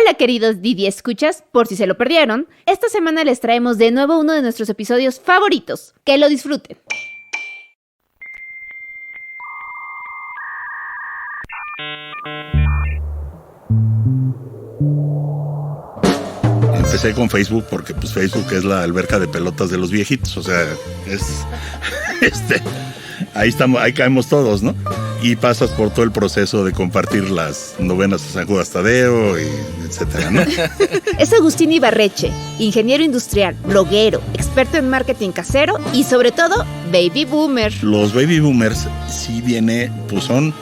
Hola queridos Didi Escuchas, por si se lo perdieron, esta semana les traemos de nuevo uno de nuestros episodios favoritos. Que lo disfruten. Empecé con Facebook porque pues Facebook es la alberca de pelotas de los viejitos, o sea, es ahí estamos, ahí caemos todos, ¿no? Y pasas por todo el proceso de compartir las novenas de San Judas Tadeo, y etcétera, ¿no? Es Agustín Ibarreche, ingeniero industrial, bloguero, experto en marketing casero y sobre todo, baby boomer. Los baby boomers sí pues son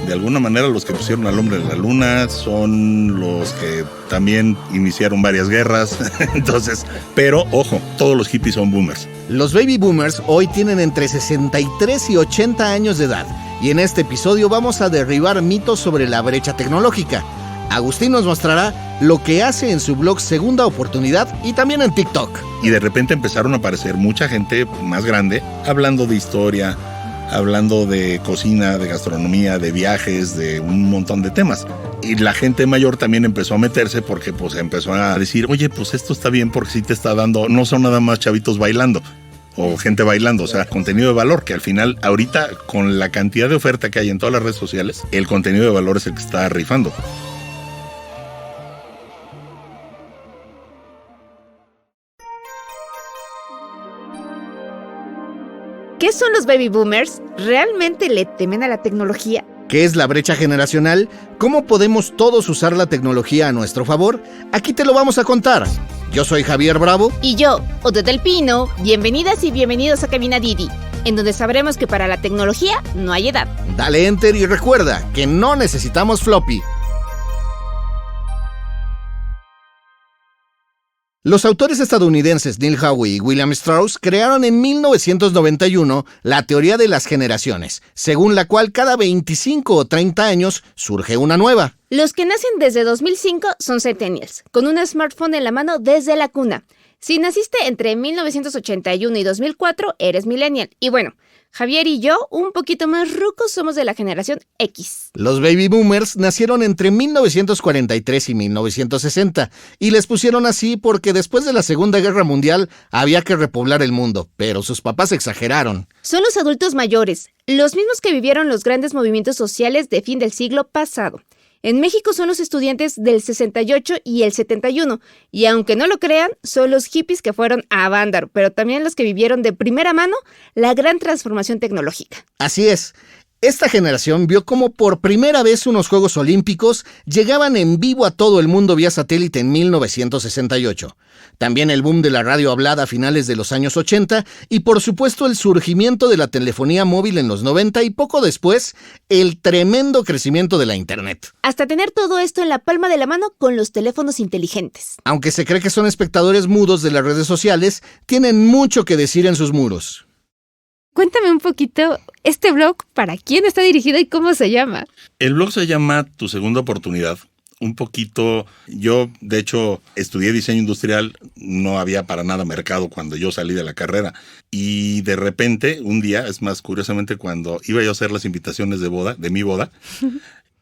de alguna manera los que pusieron al hombre en la luna, son los que también iniciaron varias guerras, entonces, pero ojo, todos los hippies son boomers. Los baby boomers hoy tienen entre 63 y 80 años de edad, y en este episodio vamos a derribar mitos sobre la brecha tecnológica. Agustín nos mostrará lo que hace en su blog Segunda Oportunidad y también en TikTok. Y de repente empezaron a aparecer mucha gente más grande hablando de historia, hablando de cocina, de gastronomía, de viajes, de un montón de temas. Y la gente mayor también empezó a meterse porque pues empezó a decir, oye, pues esto está bien porque sí te está dando, no son nada más chavitos bailando o gente bailando, o sea, contenido de valor, que al final, ahorita, con la cantidad de oferta que hay en todas las redes sociales, el contenido de valor es el que está rifando. ¿Qué son los baby boomers? ¿Realmente le temen a la tecnología? ¿Qué es la brecha generacional? ¿Cómo podemos todos usar la tecnología a nuestro favor? Aquí te lo vamos a contar. Yo soy Javier Bravo. Y yo, Odette del Pino. Bienvenidas y bienvenidos a Cabina Didi, en donde sabremos que para la tecnología no hay edad. Dale enter y recuerda que no necesitamos floppy. Los autores estadounidenses Neil Howe y William Strauss crearon en 1991 la teoría de las generaciones, según la cual cada 25 o 30 años surge una nueva. Los que nacen desde 2005 son centennials, con un smartphone en la mano desde la cuna. Si naciste entre 1981 y 2004, eres millennial. Y bueno, Javier y yo, un poquito más rucos, somos de la generación X. Los baby boomers nacieron entre 1943 y 1960 y les pusieron así porque después de la Segunda Guerra Mundial había que repoblar el mundo, pero sus papás exageraron. Son los adultos mayores, los mismos que vivieron los grandes movimientos sociales de fin del siglo pasado. En México son los estudiantes del 68 y el 71, y aunque no lo crean, son los hippies que fueron a Vándaro, pero también los que vivieron de primera mano la gran transformación tecnológica. Así es. Esta generación vio cómo por primera vez unos Juegos Olímpicos llegaban en vivo a todo el mundo vía satélite en 1968. También el boom de la radio hablada a finales de los años 80 y por supuesto el surgimiento de la telefonía móvil en los 90 y poco después el tremendo crecimiento de la internet. Hasta tener todo esto en la palma de la mano con los teléfonos inteligentes. Aunque se cree que son espectadores mudos de las redes sociales, tienen mucho que decir en sus muros. Cuéntame un poquito, ¿este blog para quién está dirigido y cómo se llama? El blog se llama Tu Segunda Oportunidad. Un poquito, yo de hecho estudié diseño industrial, no había para nada mercado cuando yo salí de la carrera. Y de repente, un día, es más, curiosamente, cuando iba yo a hacer las invitaciones de mi boda,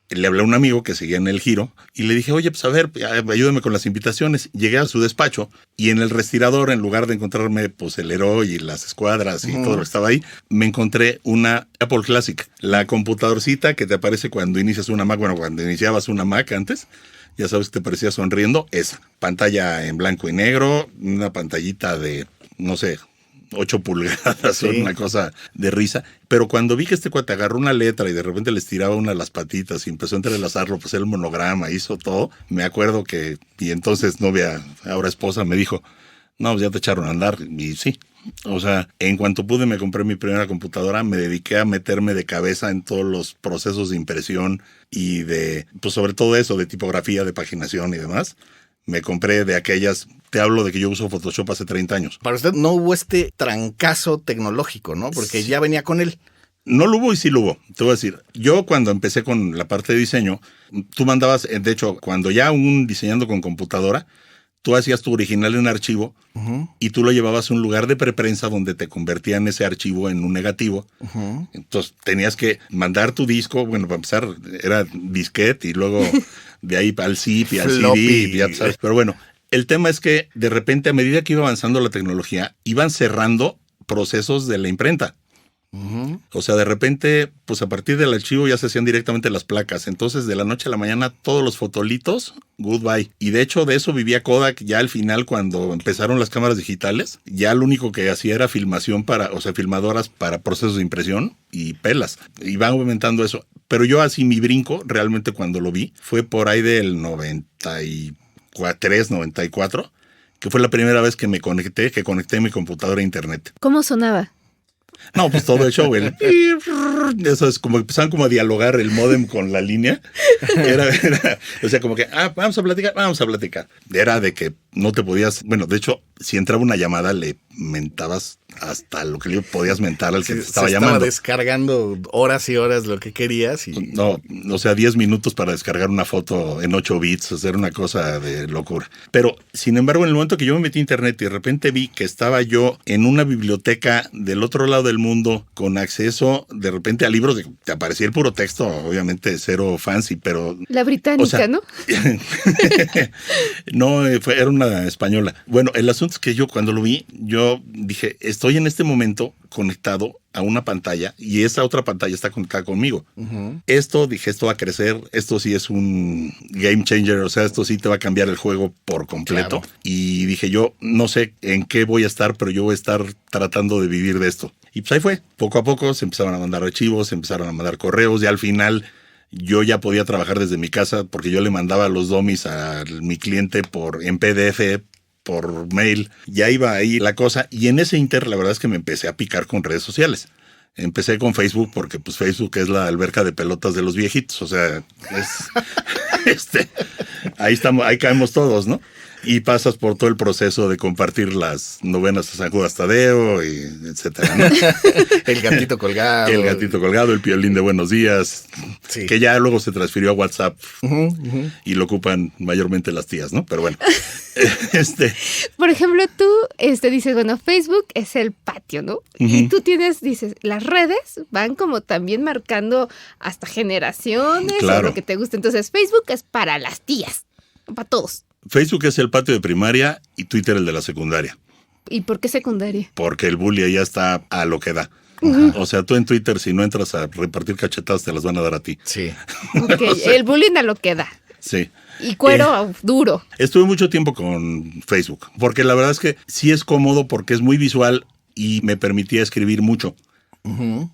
le hablé a un amigo que seguía en El Giro y le dije, oye, pues a ver, ayúdame con las invitaciones. Llegué a su despacho y en el respirador, en lugar de encontrarme pues el Heroi y las escuadras y todo lo que estaba ahí, me encontré una Apple Classic, la computadorcita que te aparece cuando inicias una Mac, bueno, cuando iniciabas una Mac antes, ya sabes que te parecía sonriendo, esa. Pantalla en blanco y negro, una pantallita de, no sé, 8 pulgadas, sí. Una cosa de risa. Pero cuando vi que este cuate agarró una letra y de repente le estiraba una de las patitas y empezó a entrelazarlo, pues el monograma, hizo todo. Me acuerdo que, y entonces novia, ahora esposa, me dijo, no, pues ya te echaron a andar. Y sí, o sea, en cuanto pude me compré mi primera computadora, me dediqué a meterme de cabeza en todos los procesos de impresión y de, pues sobre todo eso, de tipografía, de paginación y demás. Me compré de aquellas, te hablo de que yo uso Photoshop hace 30 años. Para usted no hubo este trancazo tecnológico, ¿no? Porque sí. Ya venía con él. No lo hubo y sí lo hubo. Te voy a decir, yo cuando empecé con la parte de diseño, tú mandabas, de hecho, cuando ya diseñando con computadora, tú hacías tu original en archivo y tú lo llevabas a un lugar de preprensa donde te convertían ese archivo en un negativo. Entonces tenías que mandar tu disco, bueno, para empezar era disquete y luego de ahí al zip y al Floppy. CD, ya sabes. Pero bueno, el tema es que de repente a medida que iba avanzando la tecnología, iban cerrando procesos de la imprenta. O sea, de repente, pues a partir del archivo ya se hacían directamente las placas. Entonces, de la noche a la mañana, todos los fotolitos, goodbye. Y de hecho, de eso vivía Kodak ya al final, cuando empezaron las cámaras digitales. Ya lo único que hacía era filmación filmadoras para procesos de impresión y pelas. Y van aumentando eso. Pero yo así mi brinco, realmente cuando lo vi, fue por ahí del 93, 94, que fue la primera vez que conecté mi computadora a internet. ¿Cómo sonaba? No, pues todo el show, eso es como empezaban como a dialogar el módem con la línea. O sea, como que, vamos a platicar. Era de que no te podías, bueno, de hecho, si entraba una llamada, le mentabas hasta lo que le podías mentar al que te estaba llamando. Estaba descargando horas y horas lo que querías. No, o sea, 10 minutos para descargar una foto en 8 bits, hacer una cosa de locura. Pero, sin embargo, en el momento que yo me metí a internet y de repente vi que estaba yo en una biblioteca del otro lado del mundo con acceso de repente a libros, te aparecía el puro texto, obviamente cero fancy, pero... La británica, o sea, ¿no? No, era una española. Bueno, el asunto es que yo cuando lo vi, yo dije, estoy en este momento conectado a una pantalla y esa otra pantalla está conectada conmigo. Esto va a crecer, esto sí es un game changer, o sea, esto sí te va a cambiar el juego por completo. Claro. Y dije, yo no sé en qué voy a estar, pero yo voy a estar tratando de vivir de esto. Y pues ahí fue, poco a poco se empezaron a mandar archivos, se empezaron a mandar correos y al final yo ya podía trabajar desde mi casa porque yo le mandaba los dummies a mi cliente en PDF, por mail, ya iba ahí la cosa. Y en ese inter, la verdad es que me empecé a picar con redes sociales. Empecé con Facebook porque pues Facebook es la alberca de pelotas de los viejitos. O sea, ahí caemos todos, ¿no? Y pasas por todo el proceso de compartir las novenas a San Judas Tadeo, y etcétera, ¿no? El gatito colgado. El gatito colgado, el piolín de buenos días, sí. Que ya luego se transfirió a WhatsApp y lo ocupan mayormente las tías, ¿no? Pero bueno. Por ejemplo, tú dices, bueno, Facebook es el patio, ¿no? Y tú dices, las redes van como también marcando hasta generaciones, claro, o lo que te gusta. Entonces, Facebook es para las tías, para todos. Facebook es el patio de primaria y Twitter el de la secundaria. ¿Y por qué secundaria? Porque el bully ya está a lo que da. O sea, tú en Twitter, si no entras a repartir cachetadas, te las van a dar a ti. Sí. Ok, o sea, el bullying a lo que da. Sí. Y cuero duro. Estuve mucho tiempo con Facebook, porque la verdad es que sí es cómodo porque es muy visual y me permitía escribir mucho.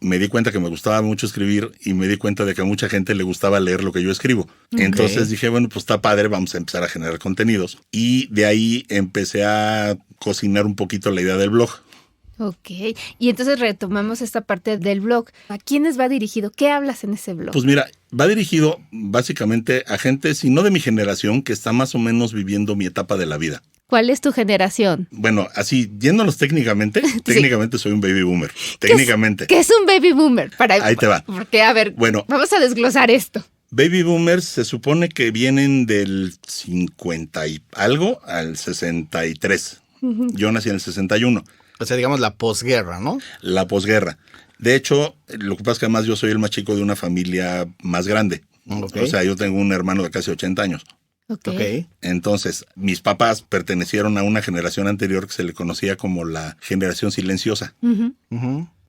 Me di cuenta que me gustaba mucho escribir y me di cuenta de que a mucha gente le gustaba leer lo que yo escribo. Entonces dije, bueno, pues está padre, vamos a empezar a generar contenidos. Y de ahí empecé a cocinar un poquito la idea del blog. Ok, y entonces retomamos esta parte del blog. ¿A quiénes va dirigido? ¿Qué hablas en ese blog? Pues mira, va dirigido básicamente a gente, si no de mi generación, que está más o menos viviendo mi etapa de la vida. ¿Cuál es tu generación? Bueno, así, yéndonos técnicamente, técnicamente soy un baby boomer. Técnicamente. ¿Qué es un baby boomer? Ahí te va. Porque, a ver, bueno, vamos a desglosar esto. Baby boomers se supone que vienen del 50 y algo al 63. Yo nací en el 61. O sea, digamos la posguerra, ¿no? La posguerra. De hecho, lo que pasa es que además yo soy el más chico de una familia más grande. O sea, yo tengo un hermano de casi 80 años. Okay. Entonces, mis papás pertenecieron a una generación anterior que se le conocía como la generación silenciosa.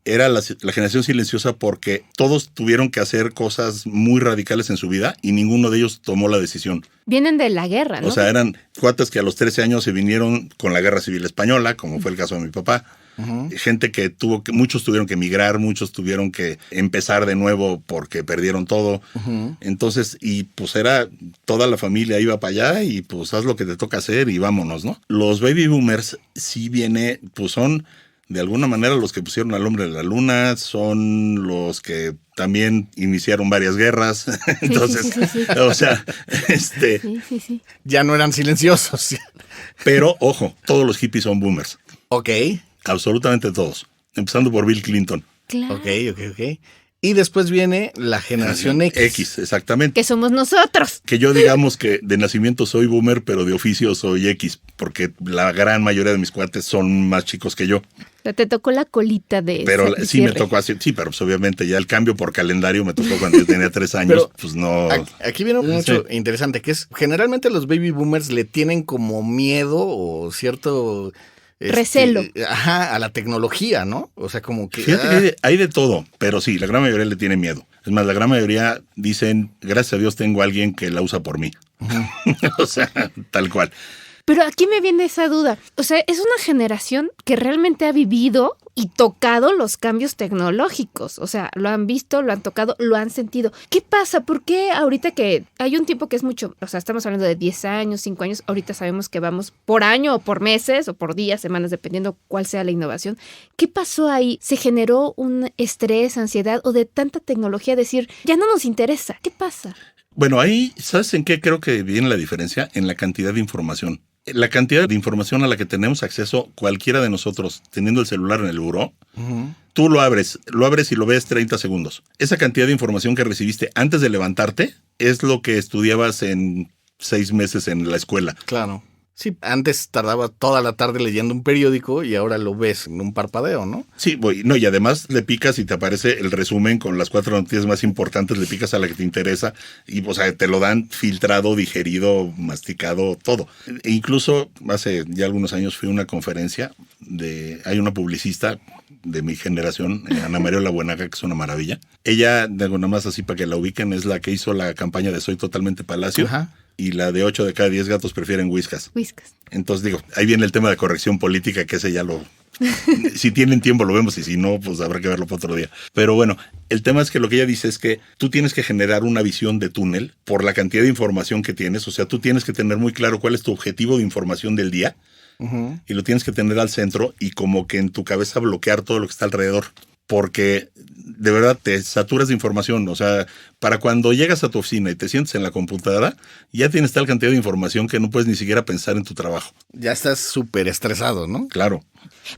Era la generación silenciosa porque todos tuvieron que hacer cosas muy radicales en su vida y ninguno de ellos tomó la decisión. Vienen de la guerra, ¿no? O sea, eran cuates que a los 13 años se vinieron con la Guerra Civil Española, como fue el caso de mi papá. Gente que muchos tuvieron que emigrar, muchos tuvieron que empezar de nuevo porque perdieron todo. Entonces, y pues era toda la familia iba para allá y pues haz lo que te toca hacer y vámonos, ¿no? Los baby boomers sí pues son de alguna manera los que pusieron al hombre en la luna, son los que también iniciaron varias guerras. Entonces, sí. O sea, Sí. Ya no eran silenciosos. Pero, ojo, todos los hippies son boomers. Ok. Absolutamente todos. Empezando por Bill Clinton. Claro. Ok. Y después viene la generación X. X, exactamente. Que somos nosotros. Que yo digamos que de nacimiento soy boomer, pero de oficio soy X, porque la gran mayoría de mis cuates son más chicos que yo. O sea, te tocó la colita de Pero ese sí me cierre. tocó así, sí, pero pues obviamente ya el cambio por calendario me tocó cuando yo tenía 3 años, Pero pues no. Aquí viene mucho interesante, que es generalmente los baby boomers le tienen como miedo o cierto recelo. A la tecnología, ¿no? O sea, como que Fíjate que hay de todo, pero sí, la gran mayoría le tiene miedo. Es más, la gran mayoría dicen, gracias a Dios tengo a alguien que la usa por mí. O sea, tal cual. Pero aquí me viene esa duda. O sea, es una generación que realmente ha vivido y tocado los cambios tecnológicos. O sea, lo han visto, lo han tocado, lo han sentido. ¿Qué pasa? ¿Por qué ahorita que hay un tiempo que es mucho, o sea, estamos hablando de 10 años, 5 años, ahorita sabemos que vamos por año o por meses o por días, semanas, dependiendo cuál sea la innovación? ¿Qué pasó ahí? ¿Se generó un estrés, ansiedad o de tanta tecnología decir, ya no nos interesa? ¿Qué pasa? Bueno, ahí, ¿sabes en qué creo que viene la diferencia? En la cantidad de información. La cantidad de información a la que tenemos acceso cualquiera de nosotros teniendo el celular en el buró, tú lo abres y lo ves 30 segundos. Esa cantidad de información que recibiste antes de levantarte es lo que estudiabas en 6 meses en la escuela. Claro. Sí, antes tardaba toda la tarde leyendo un periódico y ahora lo ves en un parpadeo, ¿no? Sí, no, y además le picas y te aparece el resumen con las 4 noticias más importantes, le picas a la que te interesa y, o sea, te lo dan filtrado, digerido, masticado, todo. E incluso hace ya algunos años fui a una conferencia hay una publicista de mi generación, Ana María Buenaga, que es una maravilla. Ella, nada más así para que la ubiquen, es la que hizo la campaña de Soy Totalmente Palacio. Ajá. Y la de 8 de cada 10 gatos prefieren Whiskas. Whiskas. Entonces digo, ahí viene el tema de corrección política, que ese ya lo... Si tienen tiempo lo vemos y si no, pues habrá que verlo para otro día. Pero bueno, el tema es que lo que ella dice es que tú tienes que generar una visión de túnel por la cantidad de información que tienes. O sea, tú tienes que tener muy claro cuál es tu objetivo de información del día y lo tienes que tener al centro y como que en tu cabeza bloquear todo lo que está alrededor. Porque de verdad te saturas de información. O sea, para cuando llegas a tu oficina y te sientes en la computadora, ya tienes tal cantidad de información que no puedes ni siquiera pensar en tu trabajo. Ya estás súper estresado, ¿no? Claro.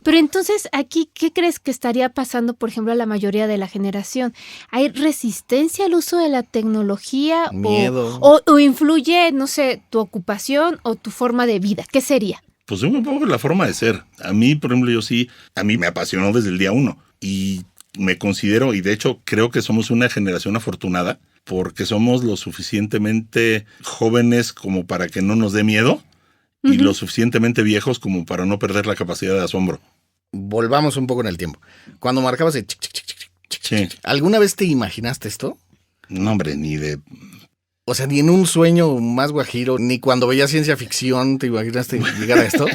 Pero entonces, aquí, ¿qué crees que estaría pasando, por ejemplo, a la mayoría de la generación? ¿Hay resistencia al uso de la tecnología? Miedo. ¿O influye, no sé, tu ocupación o tu forma de vida? ¿Qué sería? Pues un poco la forma de ser. A mí, por ejemplo, a mí me apasionó desde el día 1 y me considero, y de hecho creo que somos una generación afortunada porque somos lo suficientemente jóvenes como para que no nos dé miedo y lo suficientemente viejos como para no perder la capacidad de asombro. Volvamos un poco en el tiempo. Cuando marcabas el Sí. ¿alguna vez te imaginaste esto? No, hombre, ni de... O sea, ni en un sueño más guajiro, ni cuando veías ciencia ficción te imaginaste llegar a esto.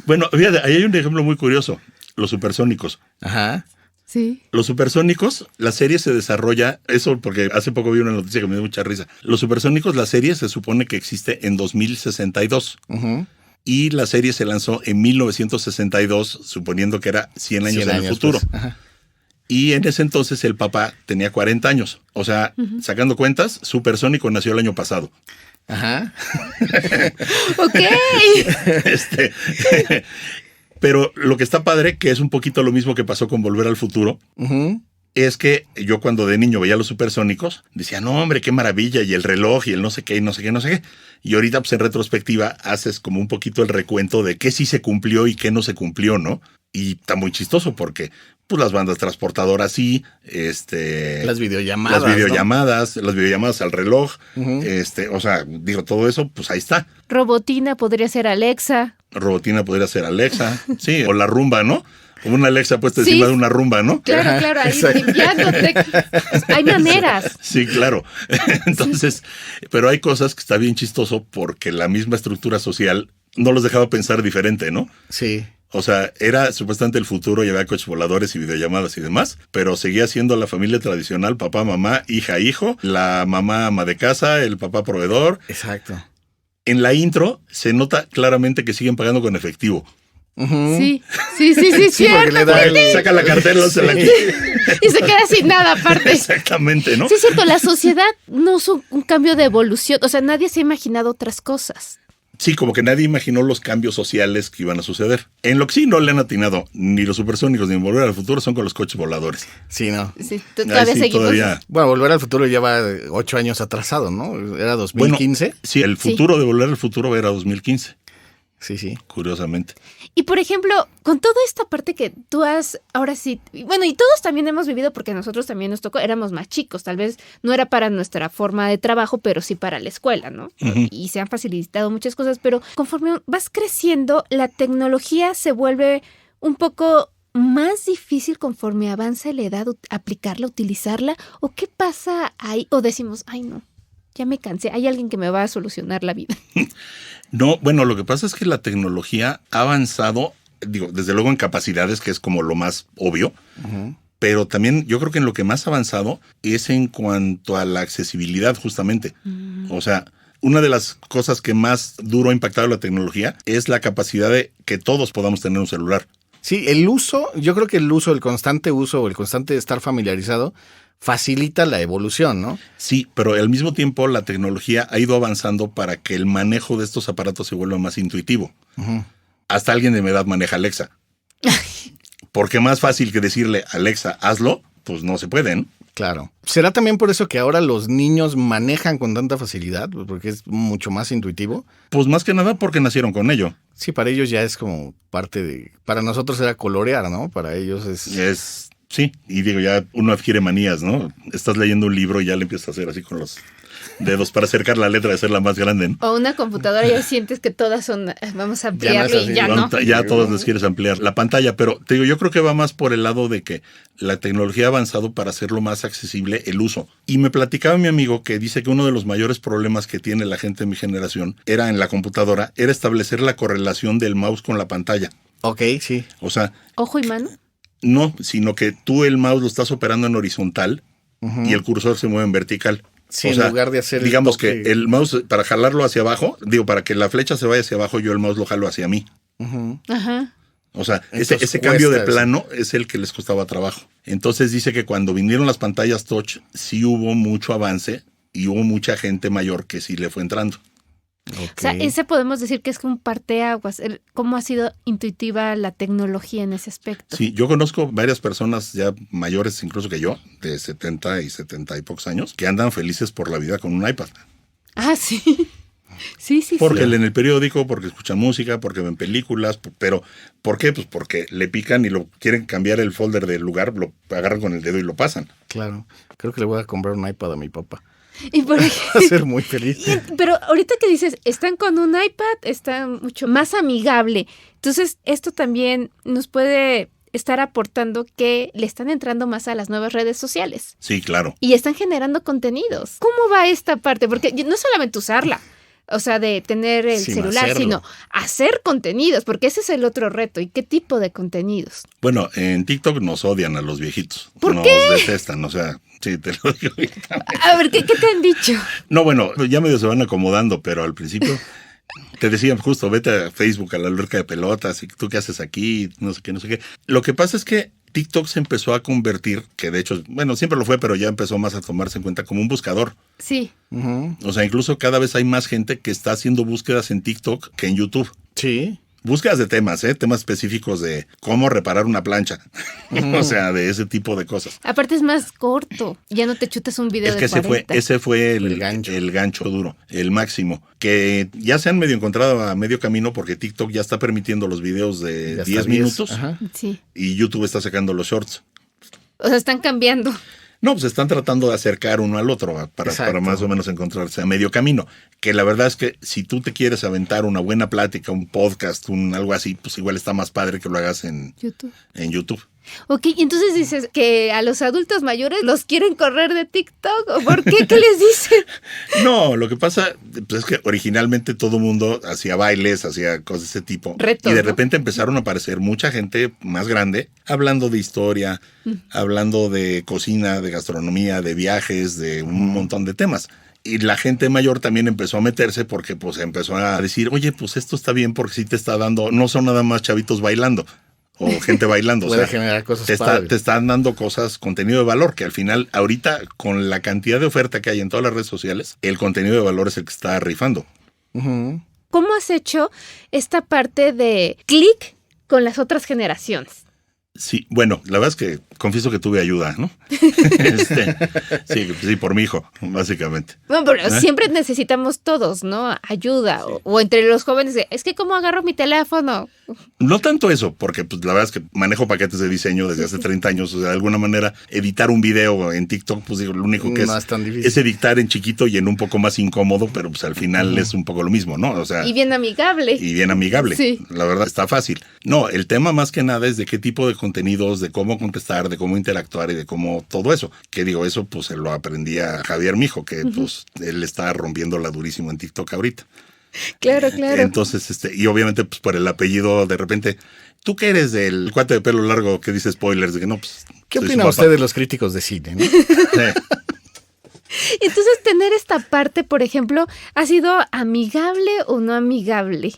Bueno, fíjate, ahí hay un ejemplo muy curioso. Los supersónicos. Ajá. Sí. Los supersónicos, la serie se desarrolla, eso porque hace poco vi una noticia que me dio mucha risa. Los supersónicos, la serie se supone que existe en 2062. Y la serie se lanzó en 1962, suponiendo que era 100 años en el futuro. Pues. Ajá. Y en ese entonces el papá tenía 40 años. O sea, sacando cuentas, Supersónico nació el año pasado. Ajá. Ok. Pero lo que está padre, que es un poquito lo mismo que pasó con Volver al Futuro, es que yo cuando de niño veía los supersónicos, decía, no, hombre, qué maravilla, y el reloj, y el no sé qué, y no sé qué, no sé qué. Y ahorita, pues en retrospectiva, haces como un poquito el recuento de qué sí se cumplió y qué no se cumplió, ¿no? Y está muy chistoso porque, pues, las bandas transportadoras sí, las videollamadas. Las videollamadas al reloj, o sea, digo, todo eso, pues ahí está. Robotina podría ser Alexa. Robotina podría ser Alexa, sí, o la rumba, ¿no? Como una Alexa puesta encima de una rumba, ¿no? Claro, ahí limpiándote. Pues hay maneras. Sí, claro. Entonces, pero hay cosas que está bien chistoso porque la misma estructura social no los dejaba pensar diferente, ¿no? Sí. O sea, era supuestamente el futuro, llevaba coches voladores y videollamadas y demás, pero seguía siendo la familia tradicional, papá, mamá, hija, hijo, la mamá ama de casa, el papá proveedor. Exacto. En la intro se nota claramente que siguen pagando con efectivo. Sí, cierto. Le da saca la cartera, se la y se queda sin nada aparte. Exactamente, ¿no? Sí, es cierto, la sociedad no es un cambio de evolución. O sea, nadie se ha imaginado otras cosas. Sí, como que nadie imaginó los cambios sociales que iban a suceder. En lo que sí no le han atinado ni los supersónicos ni Volver al Futuro son con los coches voladores. Sí, ¿no? Sí, todavía sí, seguimos. todavía. Bueno, Volver al Futuro lleva 8 años atrasado, ¿no? ¿Era 2015? Bueno, sí, el futuro de Volver al Futuro era 2015. Sí. Curiosamente. Y por ejemplo, con toda esta parte que tú has, ahora sí, bueno, y todos también hemos vivido porque a nosotros también nos tocó, éramos más chicos, tal vez no era para nuestra forma de trabajo, pero sí para la escuela, ¿no? Uh-huh. Y se han facilitado muchas cosas, pero conforme vas creciendo, la tecnología se vuelve un poco más difícil conforme avanza la edad, aplicarla, utilizarla, o qué pasa ahí, o decimos, ay no, ya me cansé, hay alguien que me va a solucionar la vida. No, bueno, lo que pasa es que la tecnología ha avanzado, digo, desde luego en capacidades, que es como lo más obvio, uh-huh. Pero también yo creo que en lo que más ha avanzado es en cuanto a la accesibilidad, justamente. O sea, una de las cosas que más duro ha impactado la tecnología es la capacidad de que todos podamos tener un celular. Sí, el uso, yo creo que el constante uso o el constante estar familiarizado facilita la evolución, ¿no? Sí, pero al mismo tiempo la tecnología ha ido avanzando para que el manejo de estos aparatos se vuelva más intuitivo. Uh-huh. Hasta alguien de mi edad maneja Alexa. Porque más fácil que decirle, Alexa, hazlo, pues no se puede, ¿no? Claro. ¿Será también por eso que ahora los niños manejan con tanta facilidad? Porque es mucho más intuitivo. Pues más que nada porque nacieron con ello. Sí, para ellos ya es como parte de... Para nosotros era colorear, ¿no? Para ellos es... Sí, y digo, ya uno adquiere manías, ¿no? Estás leyendo un libro y ya le empiezas a hacer así con los dedos para acercar la letra y hacerla más grande, ¿no? O una computadora y sientes que todas son, vamos a ampliarle y ya no. Ya a todas les quieres ampliar la pantalla, pero te digo, yo creo que va más por el lado de que la tecnología ha avanzado para hacerlo más accesible el uso. Y me platicaba mi amigo que dice que uno de los mayores problemas que tiene la gente de mi generación era en la computadora, era establecer la correlación del mouse con la pantalla. Ok, sí. O sea... ¿Ojo y mano? No, sino que tú el mouse lo estás operando en horizontal uh-huh. y el cursor se mueve en vertical. Sí, o sea, en lugar de hacer... Digamos que el mouse, para jalarlo hacia abajo, para que la flecha se vaya hacia abajo, yo el mouse lo jalo hacia mí. Uh-huh. Ajá. O sea, ese cambio de plano es el que les costaba trabajo. Entonces dice que cuando vinieron las pantallas touch, sí hubo mucho avance y hubo mucha gente mayor que sí le fue entrando. Okay. O sea, ese podemos decir que es un parteaguas. ¿Cómo ha sido intuitiva la tecnología en ese aspecto? Sí, yo conozco varias personas ya mayores, incluso que yo, de 70 y pocos años, que andan felices por la vida con un iPad. Ah, sí. Sí. Porque leen el periódico, porque escuchan música, porque ven películas, pero ¿por qué? Pues porque le pican y lo quieren cambiar el folder del lugar, lo agarran con el dedo y lo pasan. Claro, creo que le voy a comprar un iPad a mi papá. Y por Va a ser muy feliz. Pero ahorita que dices, están con un iPad, está mucho más amigable. Entonces, esto también nos puede estar aportando que le están entrando más a las nuevas redes sociales. Sí, claro. Y están generando contenidos. ¿Cómo va esta parte? Porque no solamente usarla, o sea, de tener el celular, sino hacer contenidos, porque ese es el otro reto. ¿Y qué tipo de contenidos? Bueno, en TikTok nos odian a los viejitos. ¿Por qué? Nos detestan, o sea... Sí, te lo digo. A ver, ¿qué te han dicho? No, bueno, ya medio se van acomodando, pero al principio te decían justo, vete a Facebook, a la alberca de pelotas, y tú qué haces aquí, no sé qué. Lo que pasa es que TikTok se empezó a convertir, que de hecho, bueno, siempre lo fue, pero ya empezó más a tomarse en cuenta como un buscador. Sí. Uh-huh. O sea, incluso cada vez hay más gente que está haciendo búsquedas en TikTok que en YouTube. Sí. Búsquedas de temas específicos de cómo reparar una plancha. O sea, de ese tipo de cosas. Aparte es más corto. Ya no te chutas un video de 40. Ese fue el gancho duro, el máximo. Que ya se han medio encontrado a medio camino porque TikTok ya está permitiendo los videos de 10 minutos. Ajá. Sí. Y YouTube está sacando los shorts. O sea, están cambiando. No, pues están tratando de acercar uno al otro para más o menos encontrarse a medio camino. Que la verdad es que si tú te quieres aventar una buena plática, un podcast, algo así, pues igual está más padre que lo hagas en YouTube. Ok, y entonces dices que a los adultos mayores los quieren correr de TikTok. ¿O por qué? ¿Qué les dicen? No, lo que pasa pues, es que originalmente todo el mundo hacía bailes, hacía cosas de ese tipo. Retos, y de ¿no? repente empezaron a aparecer mucha gente más grande hablando de historia, hablando de cocina, de gastronomía, de viajes, de un montón de temas. Y la gente mayor también empezó a meterse porque pues empezó a decir, oye, pues esto está bien porque sí te está dando, no son nada más chavitos bailando. O gente bailando. Puede o sea, generar cosas te están dando cosas, contenido de valor, que al final, ahorita, con la cantidad de oferta que hay en todas las redes sociales, el contenido de valor es el que está rifando. Uh-huh. ¿cómo has hecho esta parte de clic con las otras generaciones? Sí, bueno, la verdad es que confieso que tuve ayuda, ¿no? Sí, por mi hijo, básicamente. Bueno, pero siempre necesitamos todos, ¿no? Ayuda. Sí. O entre los jóvenes, es que ¿cómo agarro mi teléfono? No tanto eso, porque pues, la verdad es que manejo paquetes de diseño desde hace 30 años. O sea, de alguna manera, editar un video en TikTok, pues digo, lo único que es editar en chiquito y en un poco más incómodo, pero pues al final es un poco lo mismo, ¿no? O sea, y bien amigable. Sí. La verdad está fácil. No, el tema más que nada es de qué tipo de contenidos, de cómo contestar, de cómo interactuar y de cómo todo eso. Que digo, eso pues se lo aprendí a Javier, mi hijo, que pues él está rompiéndola durísimo en TikTok ahorita. Claro. Entonces, y obviamente pues por el apellido, de repente, ¿tú qué eres del cuate de pelo largo que dice spoilers? De que no, pues. ¿Qué opina usted de los críticos de cine, ¿no? Entonces, tener esta parte, por ejemplo, ¿ha sido amigable o no amigable?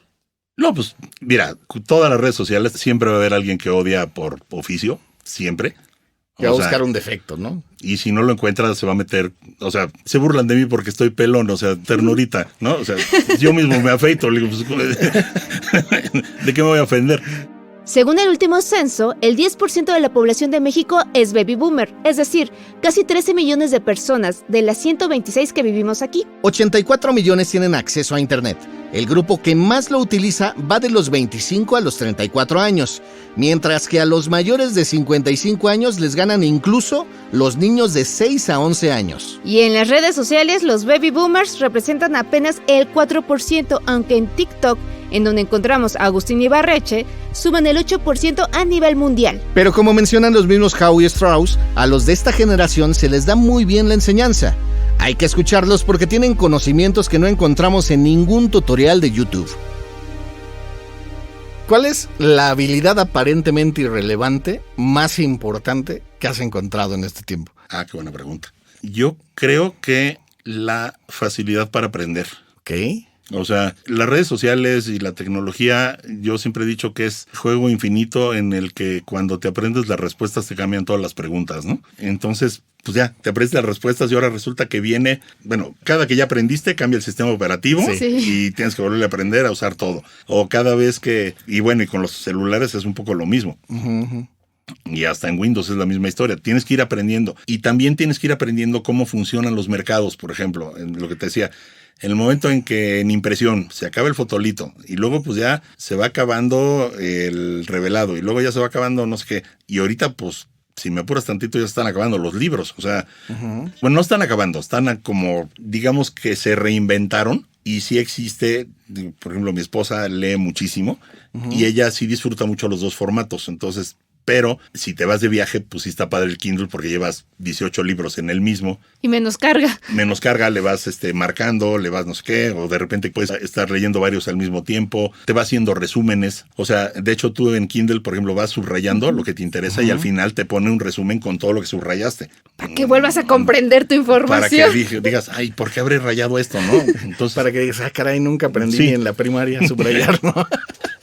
No, pues, mira, todas las redes sociales siempre va a haber alguien que odia por oficio, siempre. Que va a buscar un defecto, ¿no? Y si no lo encuentra, se va a meter, o sea, se burlan de mí porque estoy pelón, o sea, ternurita, ¿no? O sea, yo mismo me afeito, le digo, pues, ¿de qué me voy a ofender? Según el último censo, el 10% de la población de México es baby boomer, es decir, casi 13 millones de personas de las 126 que vivimos aquí. 84 millones tienen acceso a Internet. El grupo que más lo utiliza va de los 25 a los 34 años, mientras que a los mayores de 55 años les ganan incluso los niños de 6 a 11 años. Y en las redes sociales, los baby boomers representan apenas el 4%, aunque en TikTok, en donde encontramos a Agustín Ibarreche, suman el 8% a nivel mundial. Pero como mencionan los mismos Howe y Strauss, a los de esta generación se les da muy bien la enseñanza. Hay que escucharlos porque tienen conocimientos que no encontramos en ningún tutorial de YouTube. ¿Cuál es la habilidad aparentemente irrelevante más importante que has encontrado en este tiempo? Ah, qué buena pregunta. Yo creo que la facilidad para aprender. Ok. O sea, las redes sociales y la tecnología, yo siempre he dicho que es juego infinito en el que cuando te aprendes las respuestas te cambian todas las preguntas, ¿no? Entonces, pues ya, te aprendes las respuestas y ahora resulta que viene, bueno, cada que ya aprendiste cambia el sistema operativo y tienes que volver a aprender a usar todo. O cada vez que, y bueno, y con los celulares es un poco lo mismo. Y hasta en Windows es la misma historia. Tienes que ir aprendiendo. Y también tienes que ir aprendiendo cómo funcionan los mercados, por ejemplo, en lo que te decía. En el momento en que en impresión se acaba el fotolito y luego pues ya se va acabando el revelado y luego ya se va acabando no sé qué. Y ahorita pues, si me apuras tantito, ya están acabando los libros. O sea, bueno, no están acabando, están como, digamos que se reinventaron. Y sí existe, por ejemplo, mi esposa lee muchísimo y ella sí disfruta mucho los dos formatos. Entonces, pero si te vas de viaje, pues sí está padre el Kindle porque llevas 18 libros en el mismo. Y menos carga. Menos carga, le vas marcando, le vas no sé qué, o de repente puedes estar leyendo varios al mismo tiempo, te va haciendo resúmenes. O sea, de hecho tú en Kindle, por ejemplo, vas subrayando lo que te interesa y al final te pone un resumen con todo lo que subrayaste. Para que vuelvas a comprender tu información. Para que digas, ay, ¿por qué habré rayado esto, no? Entonces, para que digas, caray, nunca aprendí en la primaria a subrayar, ¿no?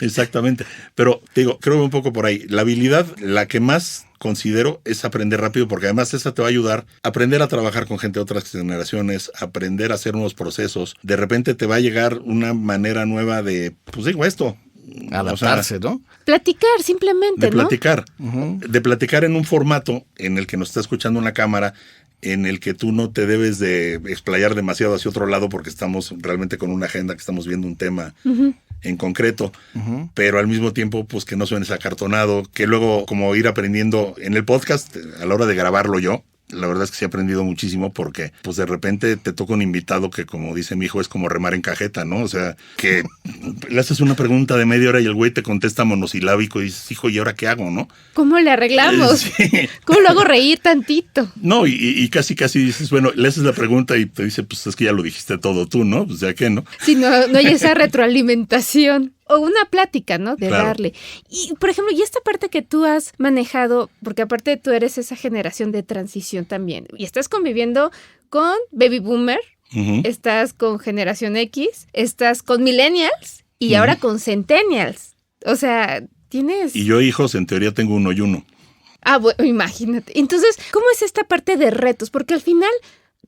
Exactamente. Pero te digo, creo que un poco por ahí. La habilidad, la que más considero es aprender rápido, porque además esa te va a ayudar a aprender a trabajar con gente de otras generaciones, aprender a hacer nuevos procesos. De repente te va a llegar una manera nueva de, pues digo esto. Adaptarse, ¿no? Platicar simplemente, de platicar, de platicar en un formato en el que nos está escuchando una cámara, en el que tú no te debes de explayar demasiado hacia otro lado porque estamos realmente con una agenda, que estamos viendo un tema en concreto, pero al mismo tiempo pues que no suenes acartonado, que luego como ir aprendiendo en el podcast a la hora de grabarlo yo. La verdad es que sí he aprendido muchísimo porque pues de repente te toca un invitado que, como dice mi hijo, es como remar en cajeta, ¿no? O sea, que le haces una pregunta de media hora y el güey te contesta monosilábico y dices, hijo, ¿y ahora qué hago, no? ¿Cómo le arreglamos? Sí. ¿Cómo lo hago reír tantito? No, y casi dices, bueno, le haces la pregunta y te dice, pues es que ya lo dijiste todo tú, ¿no? Pues ya que, ¿no? Sí, no hay esa retroalimentación. O una plática, ¿no? De darle. Y, por ejemplo, y esta parte que tú has manejado, porque aparte tú eres esa generación de transición también, y estás conviviendo con Baby Boomer, estás con Generación X, estás con Millennials y ahora con Centennials. O sea, tienes... Y yo hijos, en teoría, tengo uno y uno. Ah, bueno, imagínate. Entonces, ¿cómo es esta parte de retos? Porque al final...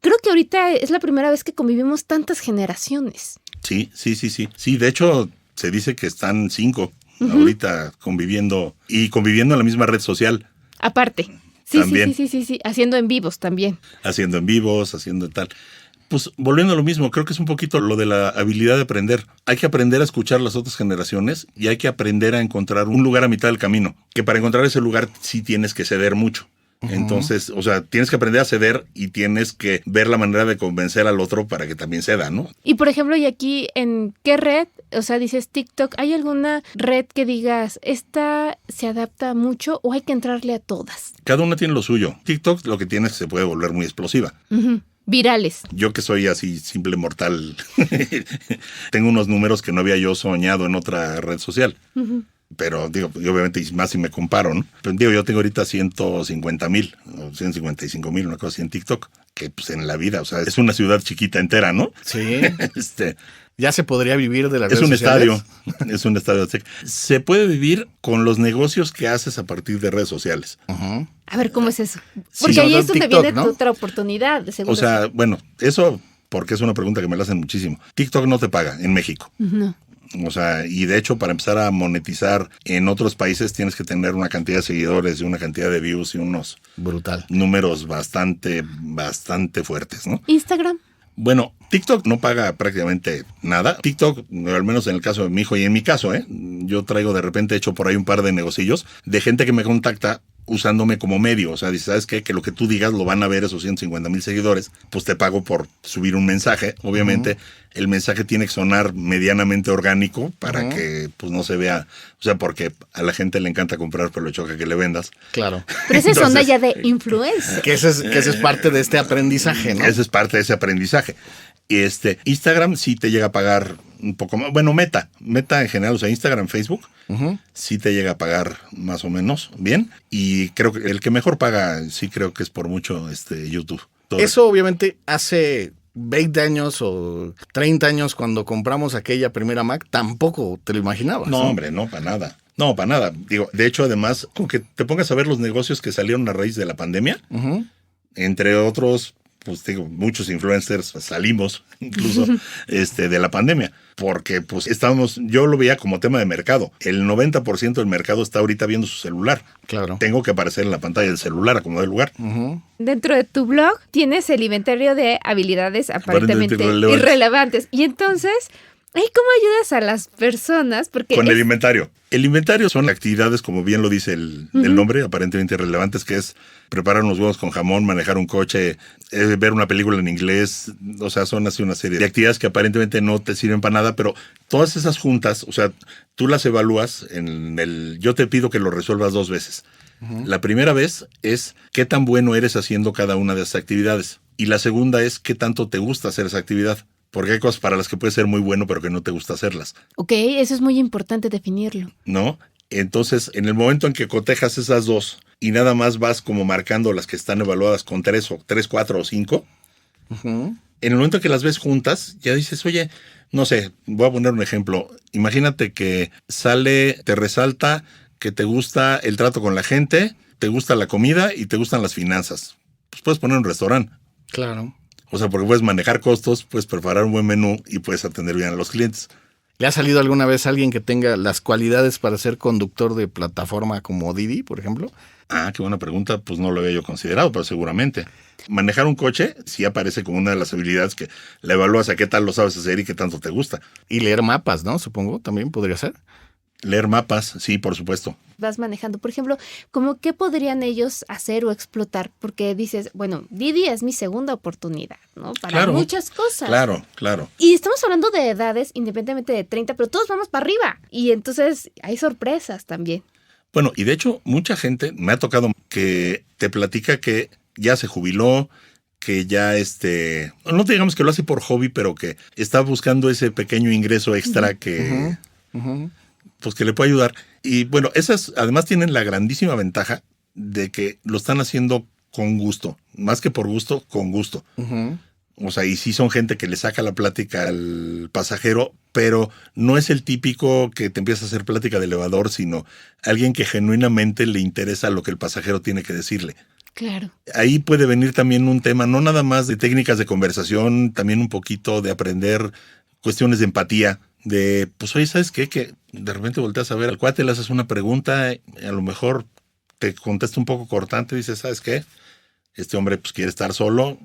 creo que ahorita es la primera vez que convivimos tantas generaciones. Sí. Sí, de hecho, se dice que están 5 ahorita conviviendo en la misma red social. Aparte. Sí, También. sí, haciendo en vivos también. Haciendo en vivos, haciendo tal. Pues volviendo a lo mismo, creo que es un poquito lo de la habilidad de aprender. Hay que aprender a escuchar las otras generaciones y hay que aprender a encontrar un lugar a mitad del camino. Que para encontrar ese lugar sí tienes que ceder mucho. Entonces, o sea, tienes que aprender a ceder y tienes que ver la manera de convencer al otro para que también ceda, ¿no? Y por ejemplo, y aquí, ¿en qué red? O sea, dices TikTok, ¿hay alguna red que digas, esta se adapta mucho o hay que entrarle a todas? Cada una tiene lo suyo. TikTok lo que tiene es que se puede volver muy explosiva. Virales. Yo que soy así simple mortal, tengo unos números que no había yo soñado en otra red social. Pero digo, y obviamente más si me comparo, ¿no? Pero digo, yo tengo ahorita 150,000 o 155,000, una cosa así en TikTok, que pues en la vida, o sea, es una ciudad chiquita entera, ¿no? Sí. Ya se podría vivir de las redes Es un sociales. estadio, es un estadio. Se puede vivir con los negocios que haces a partir de redes sociales. A ver, ¿cómo es eso? Sí, Porque ahí sobre es donde TikTok, viene ¿no? otra oportunidad, de seguro. O sea, bueno, eso porque es una pregunta que me la hacen muchísimo. TikTok no te paga en México. No. O sea, y de hecho para empezar a monetizar en otros países tienes que tener una cantidad de seguidores y una cantidad de views y unos Brutal. números bastante fuertes, ¿no? Instagram. Bueno, TikTok no paga prácticamente nada. TikTok, al menos en el caso de mi hijo y en mi caso, yo traigo de repente hecho por ahí un par de negocillos de gente que me contacta usándome como medio. O sea, dice, ¿sabes qué? Que lo que tú digas lo van a ver esos 150,000 seguidores, pues te pago por subir un mensaje. Obviamente, el mensaje tiene que sonar medianamente orgánico para que pues no se vea, o sea, porque a la gente le encanta comprar, pero le choca que le vendas. Claro. Pero esa es onda Entonces, ya de influencer. Que ese es parte de este aprendizaje, ¿no? Esa es parte de ese aprendizaje. Instagram sí te llega a pagar un poco más. Bueno, Meta en general, o sea, Instagram, Facebook, sí te llega a pagar más o menos bien. Y creo que el que mejor paga, sí creo que es por mucho YouTube. Eso obviamente hace 20 años o 30 años cuando compramos aquella primera Mac, tampoco te lo imaginabas. No, hombre, no, para nada. No, para nada. Digo, de hecho, además, con que te pongas a ver los negocios que salieron a raíz de la pandemia, entre otros, pues digo, muchos influencers salimos incluso de la pandemia, porque pues yo lo veía como tema de mercado. El 90% del mercado está ahorita viendo su celular. Claro. Tengo que aparecer en la pantalla del celular a como de lugar. Dentro de tu blog tienes el inventario de habilidades aparentemente Aparentemente irrelevantes. Y entonces, ¿cómo ayudas a las personas? Porque Con el inventario. El inventario son actividades, como bien lo dice el nombre, aparentemente irrelevantes, que es preparar unos huevos con jamón, manejar un coche, ver una película en inglés. O sea, son así una serie de actividades que aparentemente no te sirven para nada, pero todas esas juntas, o sea, tú las evalúas yo te pido que lo resuelvas 2 veces. La primera vez es qué tan bueno eres haciendo cada una de esas actividades. Y la segunda es qué tanto te gusta hacer esa actividad. Porque hay cosas para las que puedes ser muy bueno, pero que no te gusta hacerlas. Ok, eso es muy importante definirlo. ¿No? Entonces, en el momento en que cotejas esas dos y nada más vas como marcando las que están evaluadas con 3, 4 o 5, en el momento en que las ves juntas, ya dices, oye, no sé, voy a poner un ejemplo. Imagínate que te resalta que te gusta el trato con la gente, te gusta la comida y te gustan las finanzas. Pues puedes poner un restaurante. Claro. O sea, porque puedes manejar costos, puedes preparar un buen menú y puedes atender bien a los clientes. ¿Le ha salido alguna vez alguien que tenga las cualidades para ser conductor de plataforma como Didi, por ejemplo? Ah, qué buena pregunta. Pues no lo había yo considerado, pero seguramente. Manejar un coche sí aparece como una de las habilidades que le evalúas a qué tal lo sabes hacer y qué tanto te gusta. Y leer mapas, ¿no? Supongo, también podría ser. Leer mapas, sí, por supuesto. Vas manejando, por ejemplo, ¿cómo qué podrían ellos hacer o explotar? Porque dices, bueno, Didi es mi segunda oportunidad, ¿no? Para muchas cosas. Claro. Y estamos hablando de edades independientemente de 30, pero todos vamos para arriba. Y entonces hay sorpresas también. Bueno, y de hecho, mucha gente me ha tocado que te platica que ya se jubiló, que ya no digamos que lo hace por hobby, pero que está buscando ese pequeño ingreso extra que pues que le puede ayudar. Y bueno, esas además tienen la grandísima ventaja de que lo están haciendo con gusto, más que por gusto, con gusto. O sea, y sí son gente que le saca la plática al pasajero, pero no es el típico que te empieza a hacer plática de elevador, sino alguien que genuinamente le interesa lo que el pasajero tiene que decirle. Claro. Ahí puede venir también un tema, no nada más de técnicas de conversación, también un poquito de aprender cuestiones de empatía, de, pues oye, ¿sabes qué? Que de repente volteas a ver al cuate, le haces una pregunta, y a lo mejor te contesta un poco cortante, dices, ¿sabes qué? Este hombre pues quiere estar solo.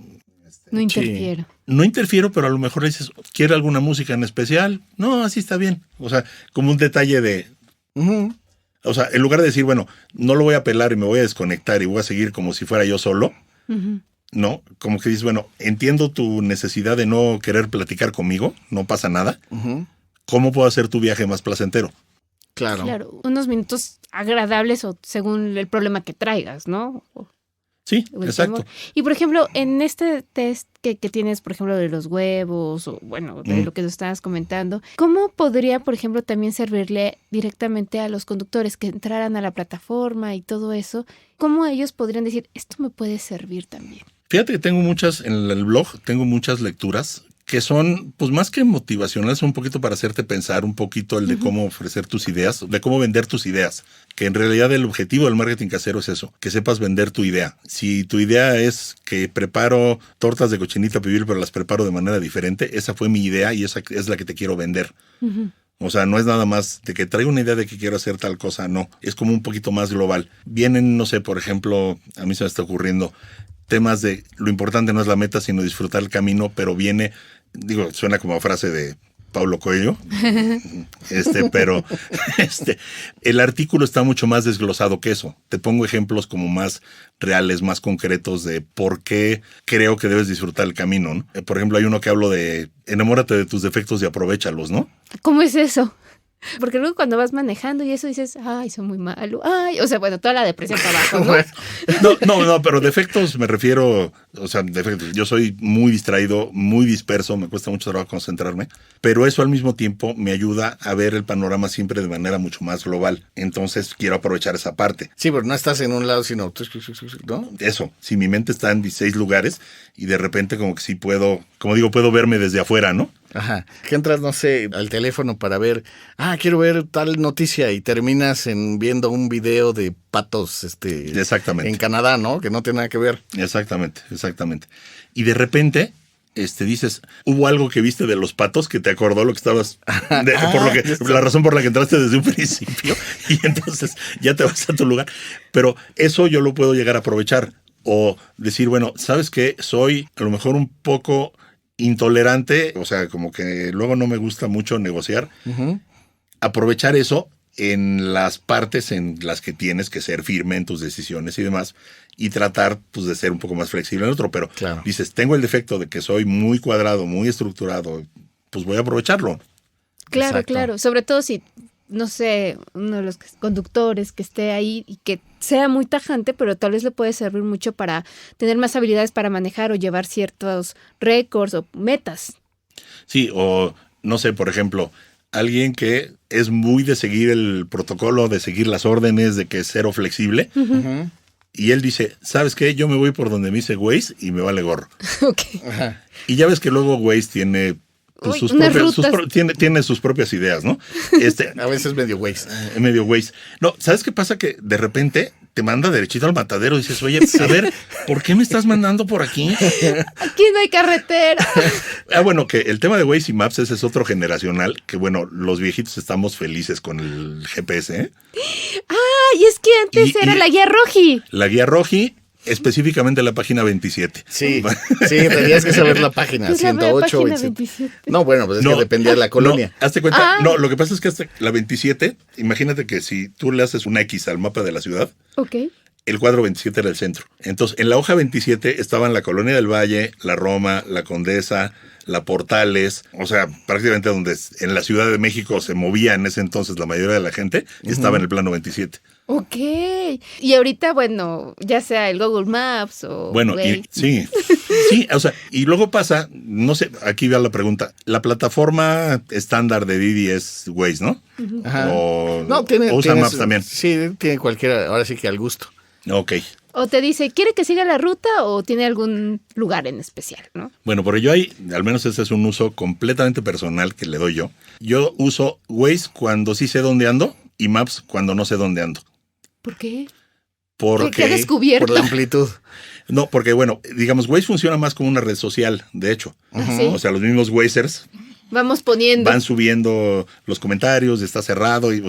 No interfiero. No interfiero, pero a lo mejor le dices, ¿quiere alguna música en especial? No, así está bien. O sea, como un detalle de... O sea, en lugar de decir, bueno, no lo voy a pelar y me voy a desconectar y voy a seguir como si fuera yo solo, no, como que dices, bueno, entiendo tu necesidad de no querer platicar conmigo, no pasa nada. ¿Cómo puedo hacer tu viaje más placentero? Claro, unos minutos agradables o según el problema que traigas, ¿no? Sí, exacto. Y por ejemplo, en este test que tienes, por ejemplo, de los huevos, o bueno, de lo que nos estabas comentando, ¿cómo podría, por ejemplo, también servirle directamente a los conductores que entraran a la plataforma y todo eso? ¿Cómo ellos podrían decir, esto me puede servir también? Fíjate que tengo muchas, en el blog, tengo muchas lecturas que son, pues más que motivacionales, un poquito para hacerte pensar un poquito el de cómo ofrecer tus ideas, de cómo vender tus ideas. Que en realidad el objetivo del marketing casero es eso, que sepas vender tu idea. Si tu idea es que preparo tortas de cochinita pibil, pero las preparo de manera diferente, esa fue mi idea y esa es la que te quiero vender. O sea, no es nada más de que traigo una idea de que quiero hacer tal cosa, no. Es como un poquito más global. Vienen, no sé, por ejemplo, a mí se me está ocurriendo temas de lo importante no es la meta, sino disfrutar el camino, pero viene, digo, suena como frase de Paulo Coelho, pero el artículo está mucho más desglosado que eso. Te pongo ejemplos como más reales, más concretos de por qué creo que debes disfrutar el camino, ¿no? Por ejemplo, hay uno que hablo de enamórate de tus defectos y aprovéchalos, ¿no? ¿Cómo es eso? Porque luego cuando vas manejando y eso dices, ay, soy muy malo, ay, o sea, bueno, toda la depresión para abajo, ¿no? No, pero defectos me refiero, o sea, defectos. Yo soy muy distraído, muy disperso, me cuesta mucho trabajo concentrarme, pero eso al mismo tiempo me ayuda a ver el panorama siempre de manera mucho más global. Entonces quiero aprovechar esa parte. Sí, pero no estás en un lado, sino, ¿no? Eso, si mi mente está en 16 lugares y de repente como que sí puedo, como digo, puedo verme desde afuera, ¿no? Ajá. Que entras, no sé, al teléfono para ver, quiero ver tal noticia y terminas viendo un video de patos, Exactamente. En Canadá, ¿no? Que no tiene nada que ver. Exactamente. Y de repente, dices, hubo algo que viste de los patos que te acordó lo que estabas, la razón por la que entraste desde un principio y entonces ya te vas a tu lugar. Pero eso yo lo puedo llegar a aprovechar o decir, bueno, ¿sabes qué? Soy a lo mejor un poco intolerante, o sea, como que luego no me gusta mucho negociar. Aprovechar eso en las partes en las que tienes que ser firme en tus decisiones y demás, y tratar pues de ser un poco más flexible en otro, pero dices, tengo el defecto de que soy muy cuadrado, muy estructurado, pues voy a aprovecharlo. Claro, Exacto. claro, sobre todo si, no sé, uno de los conductores que esté ahí y que sea muy tajante, pero tal vez le puede servir mucho para tener más habilidades para manejar o llevar ciertos récords o metas. Sí, o no sé, por ejemplo, alguien que es muy de seguir el protocolo, de seguir las órdenes, de que es cero flexible, y él dice, ¿sabes qué? Yo me voy por donde me dice Waze y me vale gorro. Ajá. Y ya ves que luego Waze tiene... Pues tiene sus propias ideas, ¿no? A veces medio Waze. Medio Waze. No, ¿sabes qué pasa? Que de repente te manda derechito al matadero y dices, oye, a ver, ¿por qué me estás mandando por aquí? Aquí no hay carretera. Bueno, que el tema de Waze y Maps ese es otro generacional, que bueno, los viejitos estamos felices con el GPS, ¿eh? Y es que antes era la guía roji. La guía roji. Específicamente la página 27. Sí, tenías que saber la página 108. 27. No, bueno, pues es que dependía de la colonia. No, hazte cuenta. No, lo que pasa es que hasta la 27, imagínate que si tú le haces una X al mapa de la ciudad, el cuadro 27 era el centro. Entonces, en la hoja 27 estaban la Colonia del Valle, la Roma, la Condesa, la Portales, o sea, prácticamente donde en la Ciudad de México se movía en ese entonces la mayoría de la gente, estaba en el plano 27. Ok. Y ahorita, bueno, ya sea el Google Maps o... Bueno, sí, o sea, y luego pasa, no sé, aquí va la pregunta, la plataforma estándar de Didi es Waze, ¿no? Ajá. O tiene Maps también. Sí, tiene cualquiera, ahora sí que al gusto. Ok. O te dice, ¿quiere que siga la ruta o tiene algún lugar en especial, no? Bueno, pero yo al menos ese es un uso completamente personal que le doy yo. Yo uso Waze cuando sí sé dónde ando y Maps cuando no sé dónde ando. ¿Por qué? ¿Qué ha descubierto? Por la amplitud. No, porque bueno, digamos, Waze funciona más como una red social, de hecho. ¿Sí? O sea, los mismos Wazers Vamos poniendo. van subiendo los comentarios, está cerrado, y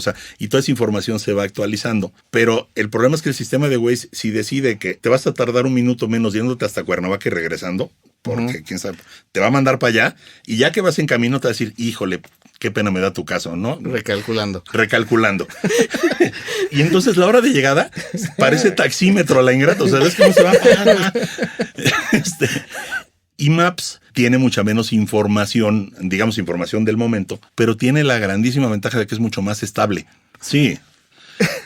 toda esa información se va actualizando. Pero el problema es que el sistema de Waze, si decide que te vas a tardar un minuto menos yéndote hasta Cuernavaca y regresando, porque quién sabe, te va a mandar para allá, y ya que vas en camino te va a decir, híjole, qué pena me da tu caso, ¿no? Recalculando. Y entonces la hora de llegada parece taxímetro la ingrata, o sea, ves cómo se va. Y Maps tiene mucha menos información, digamos información del momento, pero tiene la grandísima ventaja de que es mucho más estable. Sí.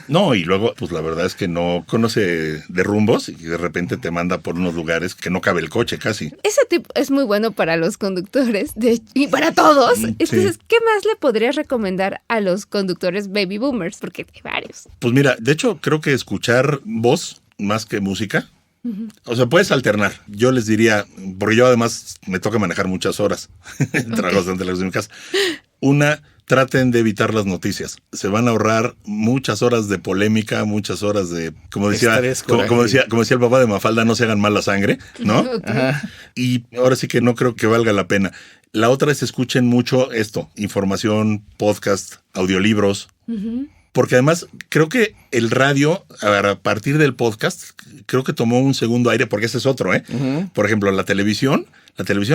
No, y luego, pues la verdad es que no conoce de rumbos y de repente te manda por unos lugares que no cabe el coche casi. Ese tip es muy bueno para los conductores y para todos. Entonces, Sí. ¿qué más le podrías recomendar a los conductores baby boomers? Porque hay varios. Pues mira, de hecho creo que escuchar voz más que música. O sea, puedes alternar. Yo les diría, porque yo además me toca manejar muchas horas. Trabajo bastante lejos de mi casa. Traten de evitar las noticias. Se van a ahorrar muchas horas de polémica, muchas horas de, como decía, Estrés, como decía el papá de Mafalda, no se hagan mala sangre, ¿no? Ajá. Y ahora sí que no creo que valga la pena. La otra es escuchen mucho esto, información, podcast, audiolibros. Porque además creo que el radio, a partir del podcast, creo que tomó un segundo aire, porque ese es otro, ¿eh? Por ejemplo, la televisión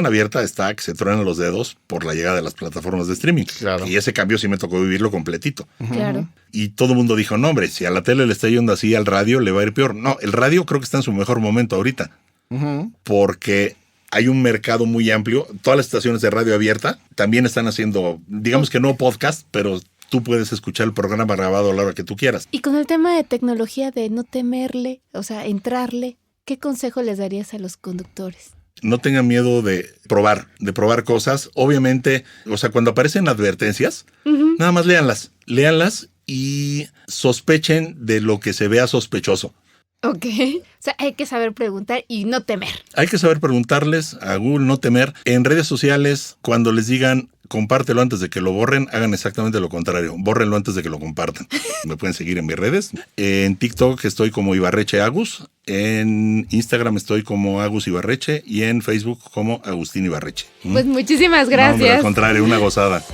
abierta está que se truenan los dedos por la llegada de las plataformas de streaming. Claro. Y ese cambio sí me tocó vivirlo completito. Claro. Y todo el mundo dijo, no hombre, si a la tele le está yendo así, al radio le va a ir peor. No, el radio creo que está en su mejor momento ahorita. Porque hay un mercado muy amplio. Todas las estaciones de radio abierta también están haciendo, digamos que no podcast, pero tú puedes escuchar el programa grabado a la hora que tú quieras. Y con el tema de tecnología, de no temerle, o sea, entrarle, ¿qué consejo les darías a los conductores? No tengan miedo de probar cosas. Obviamente, o sea, cuando aparecen advertencias, nada más léanlas y sospechen de lo que se vea sospechoso. Ok. O sea, hay que saber preguntar y no temer. Hay que saber preguntarles a Google, no temer. En redes sociales, cuando les digan compártelo antes de que lo borren, hagan exactamente lo contrario. Bórrenlo antes de que lo compartan. Me pueden seguir en mis redes. En TikTok estoy como Ibarreche Agus. En Instagram estoy como Agus Ibarreche. Y en Facebook como Agustín Ibarreche. Pues muchísimas No, gracias. hombre, al contrario, una gozada.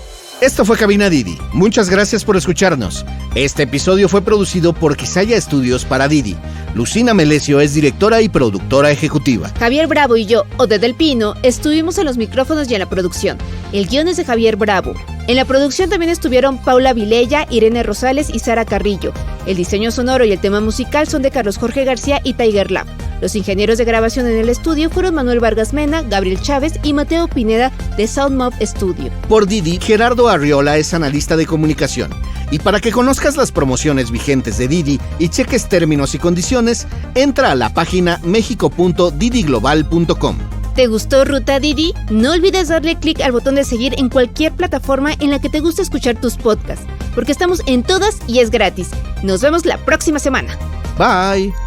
Esto fue Cabina Didi. Muchas gracias por escucharnos. Este episodio fue producido por Quisaya Estudios para Didi. Lucina Melesio es directora y productora ejecutiva. Javier Bravo y yo, Ode del Pino, estuvimos en los micrófonos y en la producción. El guión es de Javier Bravo. En la producción también estuvieron Paula Vilella, Irene Rosales y Sara Carrillo. El diseño sonoro y el tema musical son de Carlos Jorge García y Tiger Lab. Los ingenieros de grabación en el estudio fueron Manuel Vargas Mena, Gabriel Chávez y Mateo Pineda de Soundmob Studio. Por Didi, Gerardo Arriola es analista de comunicación. Y para que conozcas las promociones vigentes de Didi y cheques términos y condiciones, entra a la página mexico.didiglobal.com. ¿Te gustó Ruta Didi? No olvides darle clic al botón de seguir en cualquier plataforma en la que te guste escuchar tus podcasts, porque estamos en todas y es gratis. Nos vemos la próxima semana. Bye.